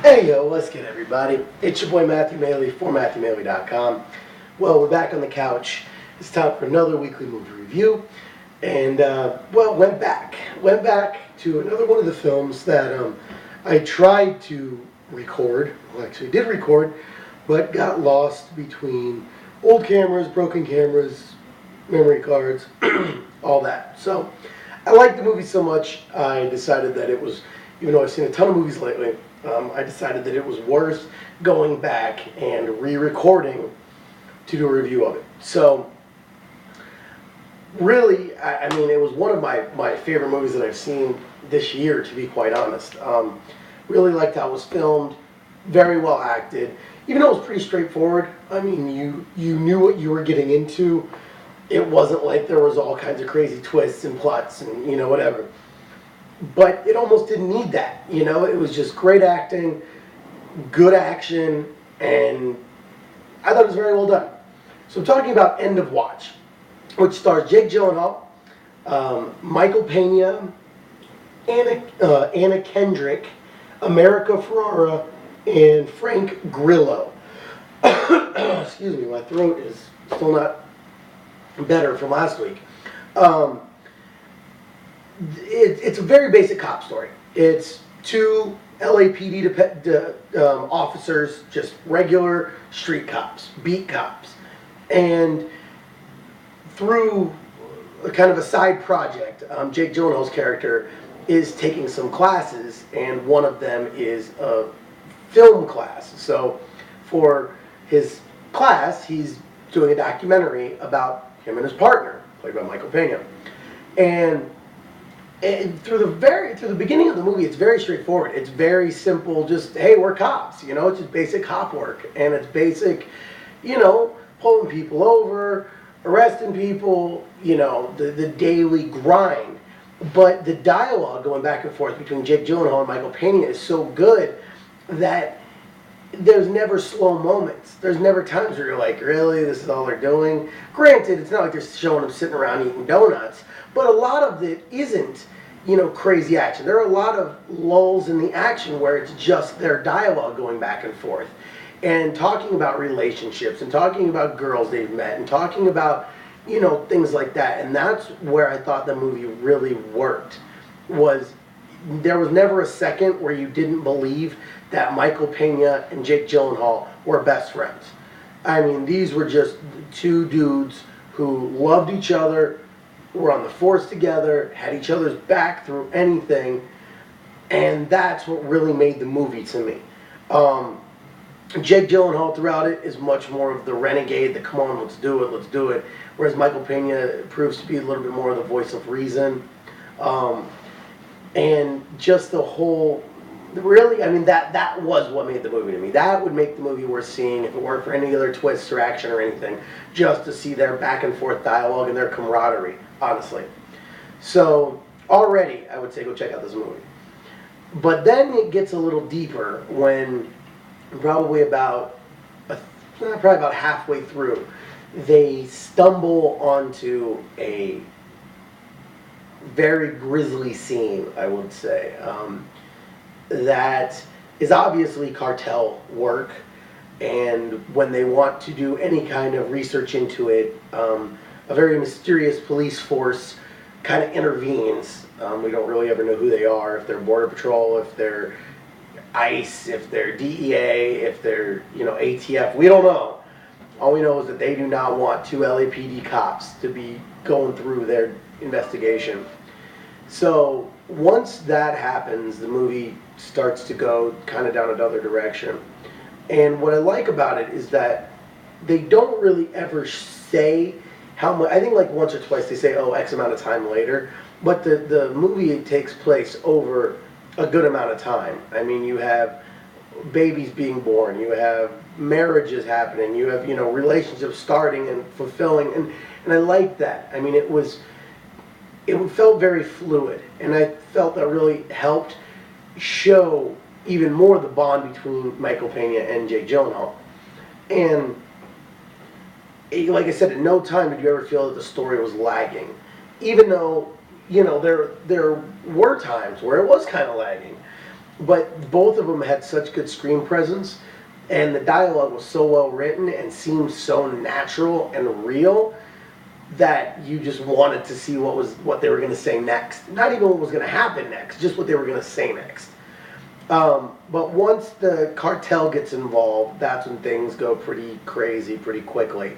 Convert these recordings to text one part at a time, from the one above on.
Hey yo, what's good everybody? It's your boy Matthew Maley for MatthewMaley.com. Well, we're back on the couch. It's time for another weekly movie review. And, went back to another one of the films that I tried to record, well actually did record, but got lost between old cameras, broken cameras, memory cards, all that. So, I liked the movie so much, I decided that it was, even though I've seen a ton of movies lately, I decided that it was worth going back and re-recording to do a review of it. So, really, I mean, it was one of my favorite movies that I've seen this year, to be quite honest. Really liked how it was filmed, very well acted. Even though it was pretty straightforward, I mean, you knew what you were getting into. It wasn't like there was all kinds of crazy twists and plots and, whatever. But it almost didn't need that, It was just great acting, good action, and I thought it was very well done. So I'm talking about End of Watch, which stars Jake Gyllenhaal, Michael Pena, Anna Kendrick, America Ferrera, and Frank Grillo. Excuse me, my throat is still not better from last week. It's a very basic cop story. It's two LAPD officers, just regular street cops, beat cops. And through a kind of a side project, Jake Gyllenhaal's character is taking some classes, and one of them is a film class. So for his class, he's doing a documentary about him and his partner, played by Michael Pena. And through the beginning of the movie, it's very straightforward. It's very simple. Just, hey, we're cops. It's just basic cop work, and it's basic, pulling people over, arresting people. The daily grind. But the dialogue going back and forth between Jake Gyllenhaal and Michael Pena is so good that there's never slow moments. There's never times where you're like, really, this is all they're doing? Granted, it's not like they're showing them sitting around eating donuts, but a lot of it isn't, crazy action. There are a lot of lulls in the action where it's just their dialogue going back and forth and talking about relationships and talking about girls they've met and talking about, things like that. And that's where I thought the movie really worked. There was never a second where you didn't believe that Michael Pena and Jake Gyllenhaal were best friends. I mean, these were just two dudes who loved each other, were on the force together, had each other's back through anything, and that's what really made the movie to me. Jake Gyllenhaal throughout it is much more of the renegade, the come on, let's do it, whereas Michael Pena proves to be a little bit more of the voice of reason. And just the whole, really, I mean, that was what made the movie to me. That would make the movie worth seeing if it weren't for any other twists or action or anything, just to see their back and forth dialogue and their camaraderie, honestly. So, already, I would say go check out this movie. But then it gets a little deeper when probably about halfway through, they stumble onto a very grisly scene, I would say, that is obviously cartel work, and when they want to do any kind of research into it, a very mysterious police force kind of intervenes. We don't really ever know who they are, if they're Border Patrol, if they're ICE, if they're DEA, if they're, ATF, we don't know. All we know is that they do not want two LAPD cops to be going through their investigation. So once that happens, the movie starts to go kind of down another direction. And what I like about it is that they don't really ever say how much. I think like once or twice they say, oh, X amount of time later. But the movie takes place over a good amount of time. I mean, you have babies being born, you have marriages happening, you have, relationships starting and fulfilling, and I like that. I mean, it felt very fluid, and I felt that really helped show even more the bond between Michael Pena and Jake Gyllenhaal. And like I said, at no time did you ever feel that the story was lagging, even though there were times where it was kind of lagging. but both of them had such good screen presence, and the dialogue was so well written and seemed so natural and real that you just wanted to see what they were going to say next. Not even what was going to happen next, just what they were going to say next. But once the cartel gets involved, that's when things go pretty crazy pretty quickly.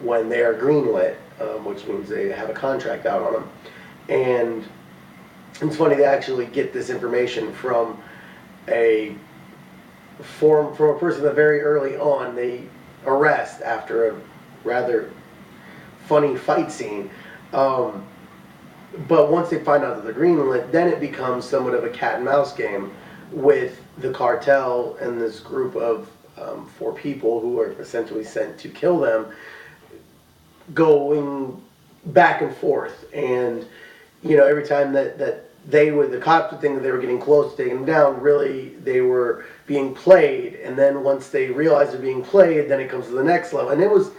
When they are greenlit, which means they have a contract out on them. And it's funny, they actually get this information from a person that very early on they arrest after a rather funny fight scene. But once they find out that they're greenlit, then it becomes somewhat of a cat and mouse game with the cartel and this group of 4 people who are essentially sent to kill them, going back and forth. And every time that the cops would think that they were getting close to taking them down, really they were being played. And then once they realized they're being played, then it comes to the next level. And it was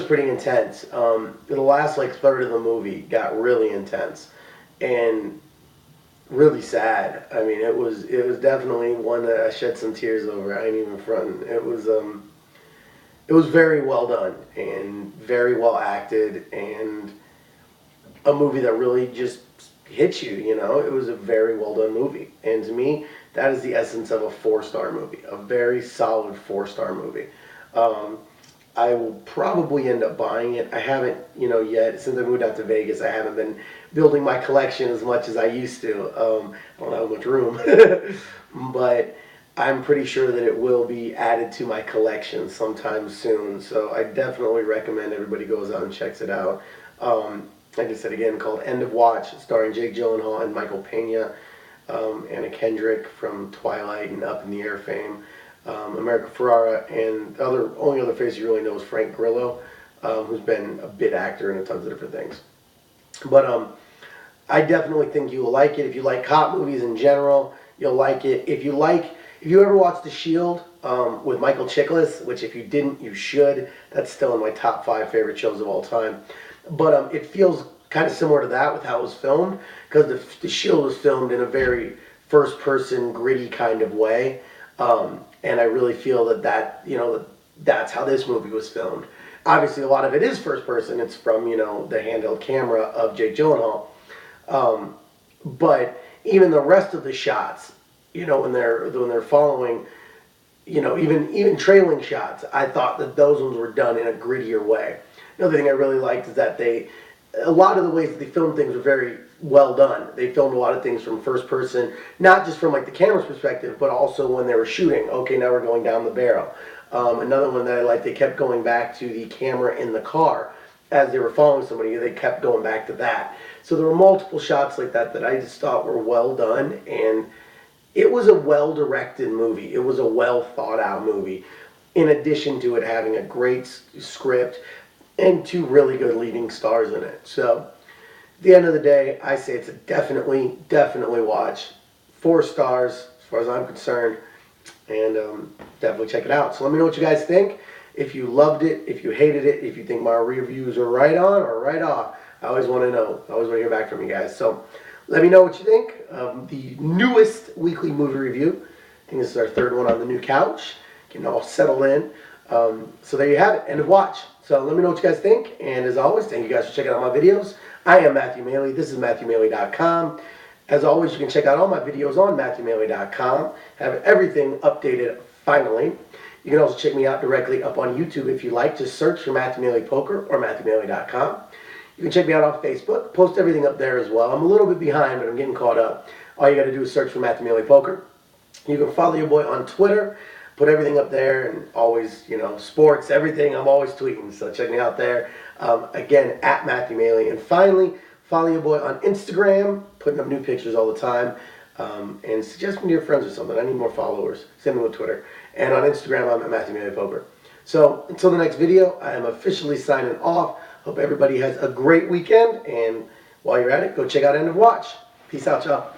pretty intense. The last third of the movie got really intense and really sad. I mean, it was definitely one that I shed some tears over. I ain't even fronting. It was very well done and very well acted, and a movie that really just hits you. It was a very well done movie, and to me, that is the essence of a 4-star movie. A very solid 4-star movie. I will probably end up buying it. I haven't, yet. Since I moved out to Vegas, I haven't been building my collection as much as I used to. I don't have much room. But I'm pretty sure that it will be added to my collection sometime soon. So I definitely recommend everybody goes out and checks it out. Like I said again, called End of Watch, starring Jake Gyllenhaal and Michael Pena, Anna Kendrick from Twilight and Up in the Air fame. America Ferrera, and only other face you really know is Frank Grillo, who's been a bit actor in tons of different things. But I definitely think you will like it. If you like cop movies in general, you'll like it. If you ever watched The Shield with Michael Chiklis, which if you didn't, you should. That's still in my top 5 favorite shows of all time. But it feels kind of similar to that with how it was filmed, because the Shield was filmed in a very first-person, gritty kind of way. And I really feel that's how this movie was filmed. Obviously, a lot of it is first person. It's from, the handheld camera of Jake Gyllenhaal. But even the rest of the shots, when they're following, even trailing shots, I thought that those ones were done in a grittier way. Another thing I really liked is that a lot of the ways that they filmed things were very well done. They filmed a lot of things from first person, not just from the camera's perspective, but also when they were shooting. Okay, now we're going down the barrel. Another one that I liked, they kept going back to the camera in the car as they were following somebody. They kept going back to that. So there were multiple shots like that I just thought were well done, and it was a well-directed movie. It was a well-thought-out movie, in addition to it having a great script and 2 really good leading stars in it. So at the end of the day, I say it's a definitely watch. 4 stars as far as I'm concerned, and definitely check it out. So let me know what you guys think. If you loved it, if you hated it, if you think my reviews are right on or right off, I always want to know. I always want to hear back from you guys. So let me know what you think of the newest weekly movie review. I think this is our 3rd one on the new couch. Getting all settled in. So there you have it, End of Watch. So let me know what you guys think, and as always, thank you guys for checking out my videos. I am Matthew Maley. This is MatthewMaley.com. As always, you can check out all my videos on MatthewMaley.com. Have everything updated finally. You can also check me out directly up on YouTube if you like. Just search for Matthew Maley Poker or MatthewMaley.com. You can check me out on Facebook. Post everything up there as well. I'm a little bit behind, but I'm getting caught up. All you got to do is search for Matthew Maley Poker. You can follow your boy on Twitter. Put everything up there, and always, sports, everything. I'm always tweeting, so check me out there. Again, at Matthew Maley. And finally, follow your boy on Instagram, putting up new pictures all the time. And suggest me to your friends or something. I need more followers. Same with Twitter. And on Instagram, I'm at Matthew Maley Poker. So until the next video, I am officially signing off. Hope everybody has a great weekend. And while you're at it, go check out End of Watch. Peace out, y'all.